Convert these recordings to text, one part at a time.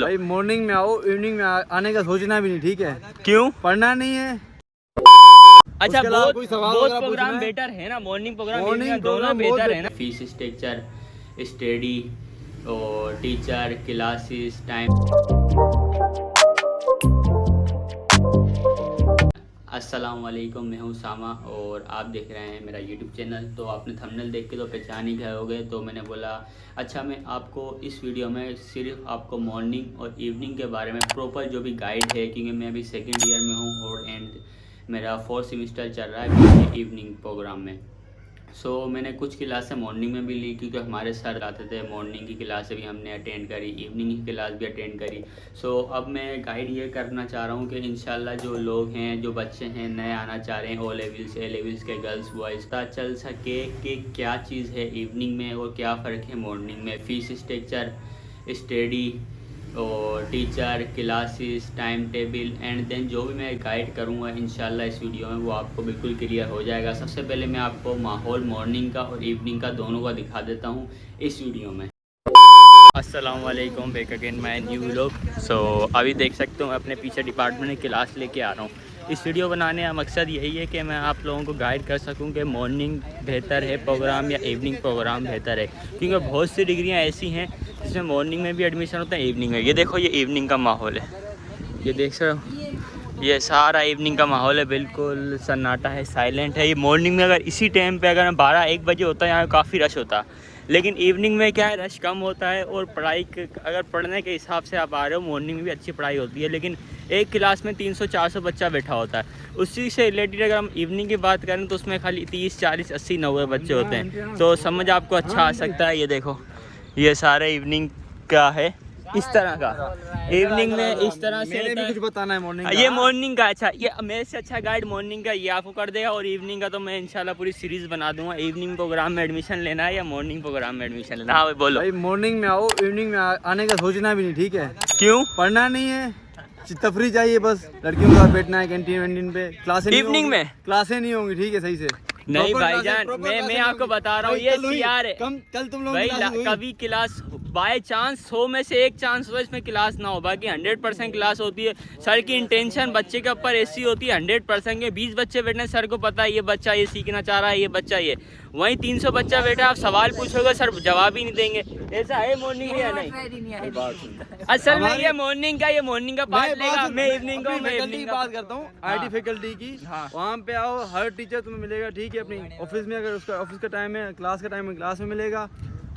भाई मॉर्निंग में आओ, इवनिंग में आने का सोचना भी नहीं, ठीक है? क्यों? पढ़ना नहीं है। अच्छा, बहुत बहुत प्रोग्राम बेटर है ना, मॉर्निंग प्रोग्राम मॉर्निंग दोनों बेटर है ना। फीस स्ट्रक्चर, स्टडी और टीचर, क्लासेस, टाइम। अस्सलाम वालेकुम, मैं हूं सामा और आप देख रहे हैं मेरा यूट्यूब चैनल। तो आपने थंबनेल देख के तो पहचान ही गए होंगे, तो मैंने बोला अच्छा मैं आपको इस वीडियो में सिर्फ आपको मॉर्निंग और इवनिंग के बारे में प्रॉपर जो भी गाइड है, क्योंकि मैं अभी सेकेंड ईयर में हूं और एंड मेरा 4th सेमेस्टर चल रहा है इवनिंग प्रोग्राम में। सो मैंने कुछ क्लासें मॉर्निंग में भी ली, क्योंकि हमारे सर आते थे। मॉर्निंग की क्लासें भी हमने अटेंड करी, इवनिंग की क्लास भी अटेंड करी। सो अब मैं गाइड ये करना चाह रहा हूँ कि इंशाल्लाह जो लोग हैं, जो बच्चे हैं नए आना चाह रहे हैं, ओ लेवल्स ए लेवल्स के गर्ल्स बॉयज़, पता चल सके कि क्या चीज़ है इवनिंग में और क्या फ़र्क है मॉर्निंग में। फ़ीस स्ट्रक्चर, स्टडी और teacher, classes, time table and then जो भी मैं गाइड करूँगा इंशाल्लाह इस वीडियो में वो आपको बिल्कुल क्लियर हो जाएगा। सबसे पहले मैं आपको माहौल मॉर्निंग का और इवनिंग का दोनों का दिखा देता हूँ इस वीडियो में। अस्सलाम वालेकुम, back again my new vlog. So अभी देख सकते हो मैं अपने पीछे डिपार्टमेंट में क्लास लेके आ रहा हूँ। इस वीडियो बनाने का मकसद यही है कि मैं आप लोगों को गाइड कर सकूं कि मॉर्निंग बेहतर है प्रोग्राम या इवनिंग प्रोग्राम बेहतर है, क्योंकि बहुत सी डिग्रियां ऐसी हैं जिसमें मॉर्निंग में भी एडमिशन होता है, इवनिंग में। ये देखो, ये इवनिंग का माहौल है, ये देख सकते हो, ये सारा इवनिंग का माहौल है, बिल्कुल सन्नाटा है, साइलेंट है। ये मॉर्निंग में अगर इसी टाइम पे अगर 12-1 बजे होता है यहाँ काफ़ी रश होता, लेकिन इवनिंग में क्या है, रश कम होता है। और पढ़ाई अगर पढ़ने के हिसाब से आप आ रहे हो, मॉर्निंग में भी अच्छी पढ़ाई होती है, लेकिन एक क्लास में 300-400 बच्चा बैठा होता है। उसी से रिलेटेड अगर हम इवनिंग की बात करें तो उसमें खाली 30-40-80-90 बच्चे होते हैं, तो समझ आपको अच्छा आ सकता है। ये देखो, ये सारे इवनिंग का है इस तरह का। इवनिंग में इस तरह से मैंने भी कुछ बताना है मॉर्निंग का। ये मॉर्निंग का अच्छा, ये मेरे से अच्छा गाइड मॉर्निंग का ये आपको कर देगा, और इवनिंग का तो मैं इंशाल्लाह पूरी सीरीज बना दूंगा। इवनिंग प्रोग्राम में एडमिशन लेना है या मॉर्निंग प्रोग्राम में एडमिशन लेना। हाँ भाई बोलो। भाई मॉर्निंग में आओ, इवनिंग में आने का सोचना भी नहीं, ठीक है? क्यों? पढ़ना नहीं है, तफरी चाहिए बस। लड़कियों के साथ बैठना है कैंटीन वैंटीन पे। क्लासें इवनिंग में क्लासें नहीं होंगी, ठीक है? सही से नहीं भाईजान, मैं आपको बता रहा हूँ, ये सीआर है। कल तुम लोग भाई कभी क्लास बाय चांस 100 में से 1 चांस हो इसमें क्लास ना हो, बाकी 100% क्लास होती है। सर की इंटेंशन बच्चे के ऊपर ऐसी होती है 100% के 20 बच्चे बैठने, सर को पता है ये बच्चा ये सीखना चाह रहा है, ये बच्चा ये। वहीं 300 बच्चा बैठा, आप सवाल पूछोगे सर जवाब ही नहीं देंगे। ऐसा है मॉर्निंग या नहीं? असल में ये मॉर्निंग का पार्ट लेगा, मैं इवनिंग का फैकल्टी की बात करता हूँ, आईटी फैकल्टी की। वहाँ पे आओ, हर टीचर तुम्हें मिलेगा, ठीक है? अपनी ऑफिस में अगर उसका ऑफिस का टाइम है, क्लास का टाइम है, क्लास में मिलेगा।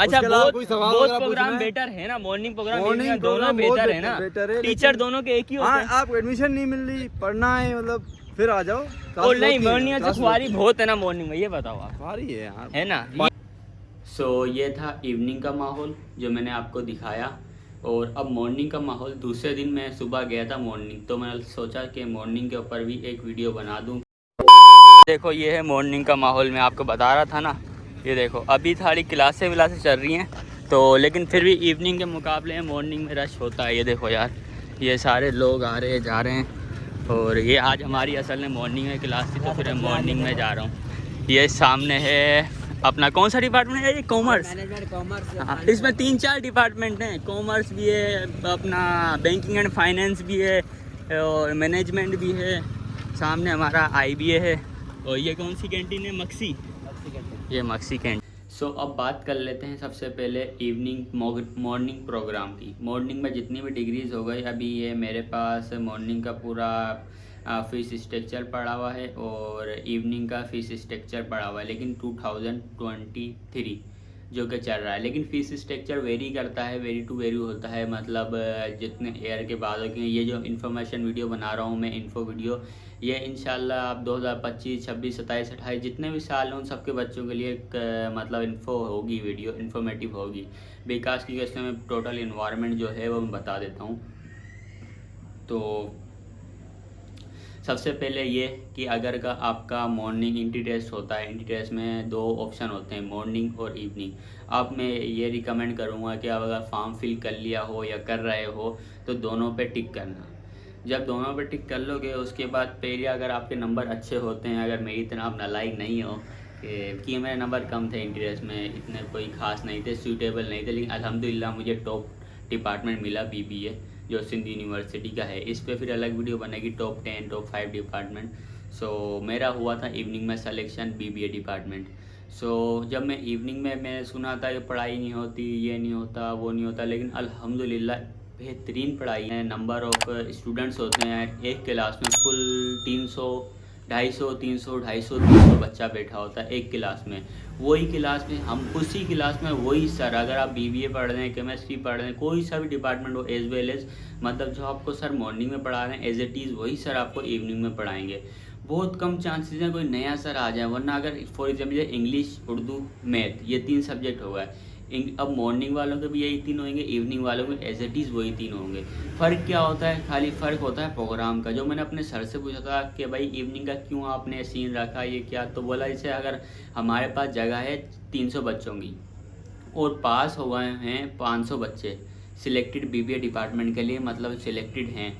अच्छा, बहुत प्रोग्राम बेटर है ना, मॉर्निंग प्रोग्राम दोनों बेटर है ना, टीचर दोनों के एक ही होते हैं। आपको एडमिशन नहीं मिल रही, पढ़ना है मतलब, फिर आ जाओ। और नहीं, मॉर्निंग से खुआरी बहुत है ना मॉर्निंग में, ये बताओ आप। खुआरी है यार, है ना। सो ये था इवनिंग का माहौल जो मैंने आपको दिखाया। और अब मॉर्निंग का माहौल, दूसरे दिन मैं सुबह गया था मॉर्निंग, तो मैंने सोचा कि मॉर्निंग के ऊपर भी एक वीडियो बना दूं। देखो, ये है मॉर्निंग का माहौल, मैं आपको बता रहा था ना। ये देखो, अभी सारी क्लासें चल रही हैं, तो लेकिन फिर भी इवनिंग के मुकाबले मॉर्निंग में रश होता है। ये देखो यार, ये सारे लोग आ रहे हैं जा रहे हैं, और ये आज हमारी असल में मॉर्निंग में क्लास थी, तो फिर मॉर्निंग में जा रहा हूँ। ये सामने है अपना कौन सा डिपार्टमेंट है? ये कॉमर्स। हाँ, इसमें 3-4 डिपार्टमेंट हैं। कॉमर्स भी है, अपना बैंकिंग एंड फाइनेंस भी है, और मैनेजमेंट भी है। सामने हमारा IBA है, और ये कौन सी कैंटीन है? मक्सी, ये मक्सी कैंटीन। सो अब बात कर लेते हैं सबसे पहले इवनिंग मॉर्निंग प्रोग्राम की। मॉर्निंग में जितनी भी डिग्रीज़ हो गई, अभी ये मेरे पास मॉर्निंग का पूरा फीस स्ट्रक्चर पड़ा हुआ है और इवनिंग का फीस स्ट्रक्चर पड़ा हुआ है, लेकिन 2023 जो कि चल रहा है। लेकिन फीस स्ट्रक्चर वेरी करता है, वेरी टू वेरी होता है, मतलब जितने ईयर के बाद। ये जो इन्फॉर्मेशन वीडियो बना रहा हूँ मैं, इन्फो वीडियो, ये इंशाल्लाह आप 2025, 26, 27, 28 जितने भी साल हैं उन सबके बच्चों के लिए एक मतलब इन्फो होगी, वीडियो इन्फॉर्मेटिव होगी। बिकॉज क्योंकि इसमें मैं टोटल इन्वायरमेंट जो है वो मैं बता देता हूँ। तो सबसे पहले ये कि अगर का आपका मॉर्निंग इंट्री टेस्ट होता है, इंट्री टेस्ट में 2 ऑप्शन होते हैं, मॉर्निंग और इवनिंग। आप मैं ये रिकमेंड करूँगा कि आप अगर फॉर्म फिल कर लिया हो या कर रहे हो तो दोनों पे टिक करना। जब दोनों पे टिक कर लोगे उसके बाद पहले अगर आपके नंबर अच्छे होते हैं, अगर मेरी तरह आप नालायक नहीं हो कि मेरे नंबर कम थे इंट्री टेस्ट में, इतने कोई ख़ास नहीं थे, सूटेबल नहीं थे, लेकिन अल्हम्दुलिल्लाह मुझे टॉप डिपार्टमेंट मिला BBA, जो सिंध यूनिवर्सिटी का है। इस पर फिर अलग वीडियो बनेगी, टॉप 10 टॉप 5 डिपार्टमेंट। सो मेरा हुआ था इवनिंग में सिलेक्शन BBA डिपार्टमेंट। सो जब मैं इवनिंग में मैंने सुना था कि पढ़ाई नहीं होती, ये नहीं होता, वो नहीं होता, लेकिन अल्हम्दुलिल्लाह बेहतरीन पढ़ाई है। नंबर ऑफ़ स्टूडेंट्स होते हैं एक क्लास में फुल 300 250 बच्चा बैठा होता है एक क्लास में। वही क्लास में हम उसी क्लास में वही सर, अगर आप BBA पढ़ रहे हैं, केमिस्ट्री पढ़ रहे हैं, कोई सा भी डिपार्टमेंट हो, एज वेल एज मतलब जो आपको सर मॉर्निंग में पढ़ा रहे हैं एज इट इज़ वही सर आपको इवनिंग में पढ़ाएंगे। बहुत कम चांसेस हैं कोई नया सर आ जाए, वरना अगर for example English, Urdu, math ये 3 सब्जेक्ट हो गए, अब मॉर्निंग वालों के भी यही 3 होंगे, इवनिंग वालों के एज इट इज़ वही 3 होंगे। फ़र्क क्या होता है? खाली फ़र्क होता है प्रोग्राम का। जो मैंने अपने सर से पूछा था कि भाई इवनिंग का क्यों आपने सीन रखा, ये क्या, तो बोला जैसे अगर हमारे पास जगह है 300 बच्चों की और पास हो गए हैं 500 बच्चे सिलेक्टेड BBA डिपार्टमेंट के लिए, मतलब सिलेक्टेड हैं,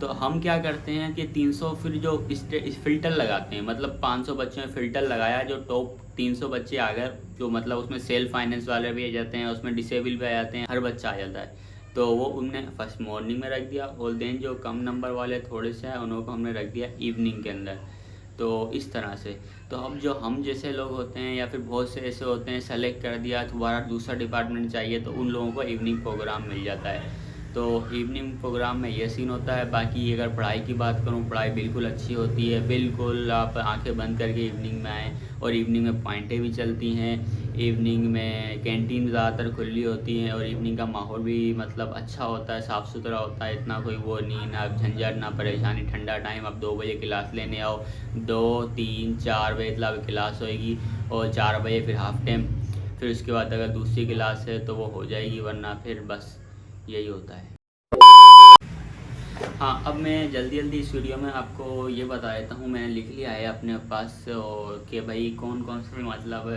तो हम क्या करते हैं कि 300 फिर जो इस फ़िल्टर लगाते हैं, मतलब 500 बच्चों में फ़िल्टर लगाया, जो टॉप 300 बच्चे आ गए, जो मतलब उसमें सेल्फ फाइनेंस वाले भी आ जाते हैं, उसमें डिसेबल भी आ जाते हैं, हर बच्चा आ जाता है, तो वो उनने फर्स्ट मॉर्निंग में रख दिया, और देन जो कम नंबर वाले थोड़े से हैं उनको हमने रख दिया इवनिंग के अंदर। तो इस तरह से तो अब जो हम जैसे लोग होते हैं या फिर बहुत से ऐसे होते हैं, सेलेक्ट कर दिया, दोबारा दूसरा डिपार्टमेंट चाहिए, तो उन लोगों को इवनिंग प्रोग्राम मिल जाता है। तो इवनिंग प्रोग्राम में ये सीन होता है। बाकी अगर पढ़ाई की बात करूँ, पढ़ाई बिल्कुल अच्छी होती है, बिल्कुल आप आंखें बंद करके इवनिंग में आएँ, और इवनिंग में पॉइंटें भी चलती हैं, इवनिंग में कैंटीन ज़्यादातर खुली होती हैं, और इवनिंग का माहौल भी मतलब अच्छा होता है, साफ़ सुथरा होता है, इतना कोई वो नहीं, ना झंझट ना परेशानी। ठंडा टाइम आप 2 बजे क्लास लेने आओ, 2 3 4 बजे तक क्लास होएगी, और 4 बजे फिर हाफ टाइम, फिर उसके बाद अगर दूसरी क्लास है तो वो हो जाएगी, वरना फिर बस यही होता है। हाँ, अब मैं जल्दी इस वीडियो में आपको ये बता देता हूँ, मैंने लिख लिया है अपने पास, और कि भाई कौन कौन से मतलब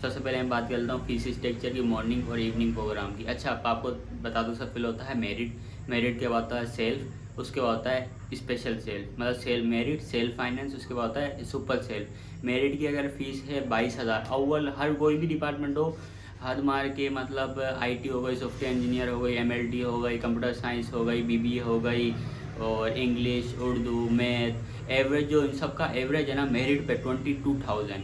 सबसे पहले मैं बात करता हूँ फीस स्ट्रक्चर की, मॉर्निंग और इवनिंग प्रोग्राम की। अच्छा, आपको बता दूँ, सबसे पहले होता है मेरिट के बाद होता है सेल्फ, उसके बाद होता है स्पेशल सेल्फ, मतलब मेरिट, सेल्फ फाइनेंस, उसके बाद होता है सुपर सेल्फ। मेरिट की अगर फ़ीस है 22,000, अव्वल हर कोई भी डिपार्टमेंट हो, हद मार के मतलब IT हो गई, सॉफ्टवेयर इंजीनियर हो गई, MLT हो गई, कंप्यूटर साइंस हो गई, BBA हो गई, और इंग्लिश, उर्दू, मैथ, एवरेज जो इन सब का एवरेज है ना मेरिट पे 22,000,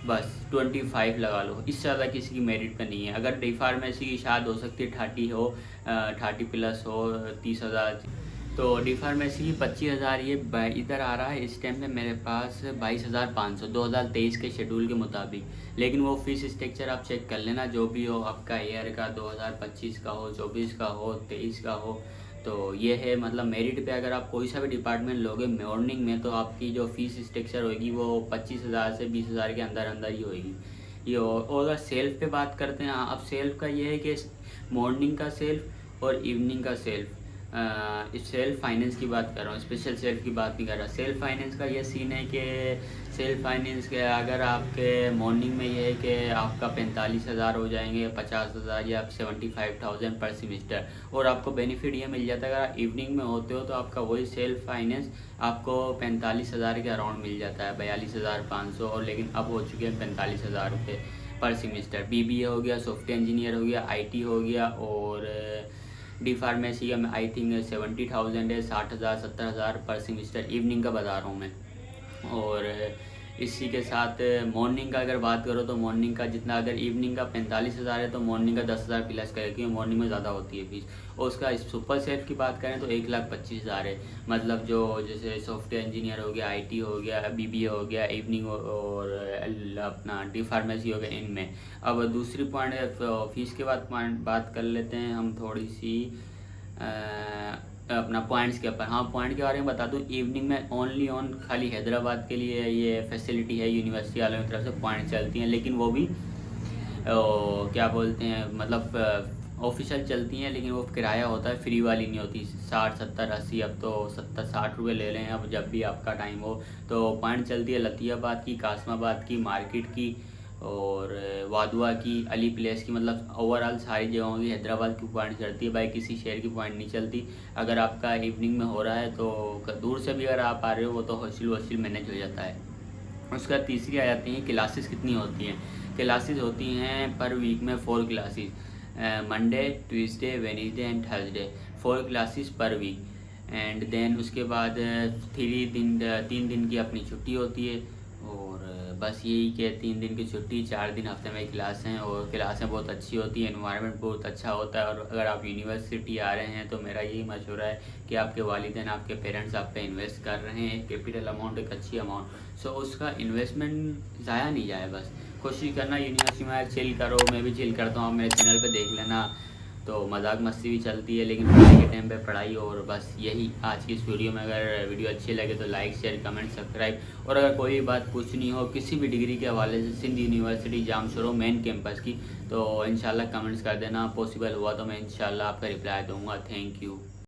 बस 25 लगा लो, इससे ज़्यादा किसी की मेरिट पे नहीं है। अगर डी फार्मेसी की शायद हो सकती है 30 हो, 30 प्लस हो, 30,000, तो डी फार्मेसी की 25,000 ये इधर आ रहा है इस टाइम पे मेरे पास 22,500 2023 के शेड्यूल के मुताबिक। लेकिन वो फीस स्ट्रक्चर आप चेक कर लेना, जो भी हो आपका ईयर का, 2025 का हो, 24 का हो, 23 का हो, तो ये है मतलब मेरिट पे अगर आप कोई सा भी डिपार्टमेंट लोगे मॉर्निंग में, तो आपकी जो फीस स्ट्रक्चर होगी वो 25,000 से 20,000 के अंदर ही होगी ये। और अगर सेल्फ पे बात करते हैं, अब सेल्फ का ये है कि मॉर्निंग का सेल्फ और इवनिंग का सेल्फ, सेल्फ फाइनेंस की बात कर रहा हूँ, स्पेशल सेल्फ की बात नहीं कर रहा। सेल्फ फाइनेंस का ये सीन है कि सेल्फ फाइनेंस के अगर आपके मॉर्निंग में ये है कि आपका 45,000 हो जाएंगे, 50,000 या 75,000 पर सेमेस्टर, और आपको बेनिफिट ये मिल जाता है अगर आप इवनिंग में होते हो तो आपका वही सेल्फ फाइनेंस आपको 45,000 के अराउंड मिल जाता है, 42,500, और लेकिन अब हो चुके हैं 45,000 रुपये पर सेमेस्टर। BBA हो गया, सॉफ्टवेयर इंजीनियर हो गया, IT हो गया, और डी फार्मेसी का मैं आई थिंक 70,000 है, 60,000 70,000 पर सेमेस्टर इवनिंग का बता रहा हूँ मैं। और इसी के साथ मॉर्निंग का अगर बात करो तो मॉर्निंग का जितना, अगर इवनिंग का 45,000 है तो मॉर्निंग का 10,000 प्लस करें, क्योंकि मॉर्निंग में ज़्यादा होती है फीस। और उसका सुपर सेल्फ की बात करें तो 1,25,000 है, मतलब जो जैसे सॉफ्टवेयर इंजीनियर हो गया, IT हो गया, BBA हो गया, इवनिंग और अपना डी फार्मेसी हो गया, इनमें। अब दूसरी पॉइंट फीस के बाद बात कर लेते हैं हम थोड़ी सी अपना पॉइंट्स के ऊपर। हाँ, पॉइंट के बारे में बता दूँ, इवनिंग में ओनली खाली हैदराबाद के लिए ये फैसिलिटी है, यूनिवर्सिटी वालों की तरफ से पॉइंट चलती हैं, लेकिन वो भी क्या बोलते हैं मतलब ऑफिशियल चलती हैं, लेकिन वो किराया होता है, फ्री वाली नहीं होती। 60 70 80, अब तो 70-60 रुपये ले लें अब जब भी आपका टाइम हो। तो पॉइंट चलती है लतियाबाद की, कासमाबाद की, मार्केट की, और वादुआ की, अली प्लेस की, मतलब ओवरऑल सारी जगहों की हैदराबाद की पॉइंट चलती है भाई, किसी शहर की पॉइंट नहीं चलती। अगर आपका इवनिंग में हो रहा है तो दूर से भी अगर आप आ रहे हो वो तो हॉस्टल मैनेज हो जाता है। उसका तीसरी आ जाती हैं क्लासेस कितनी होती हैं। क्लासेस होती हैं पर वीक में 4 classes, Monday, Tuesday, Wednesday and Thursday. 4 classes पर वीक। एंड देन उसके बाद 3 दिन की अपनी छुट्टी होती है। और बस यही कि 3 दिन की छुट्टी, 4 दिन हफ्ते में क्लास हैं, और क्लासें बहुत अच्छी होती हैं, एनवायरनमेंट बहुत अच्छा होता है। और अगर आप यूनिवर्सिटी आ रहे हैं तो मेरा यही मशवरा है कि आपके वालिदैन, आपके पेरेंट्स आप पे इन्वेस्ट कर रहे हैं, कैपिटल अमाउंट, एक अच्छी अमाउंट, सो उसका इन्वेस्टमेंट ज़ाया नहीं जाए। बस कोशिश करना यूनिवर्सिटी में चिल करो, मैं भी चिल करता हूँ, आप मेरे चैनल पे देख लेना, तो मजाक मस्ती भी चलती है, लेकिन पढ़ाई के टाइम पे पढ़ाई। और बस यही आज की इस वीडियो में। अगर वीडियो अच्छी लगे तो लाइक, शेयर, कमेंट, सब्सक्राइब। और अगर कोई भी बात पूछनी हो किसी भी डिग्री के हवाले से, Sindh university Jamshoro main campus की, तो इंशाल्लाह कमेंट्स कर देना। पॉसिबल हुआ तो मैं इंशाल्लाह आपका रिप्लाई दूँगा। Thank you.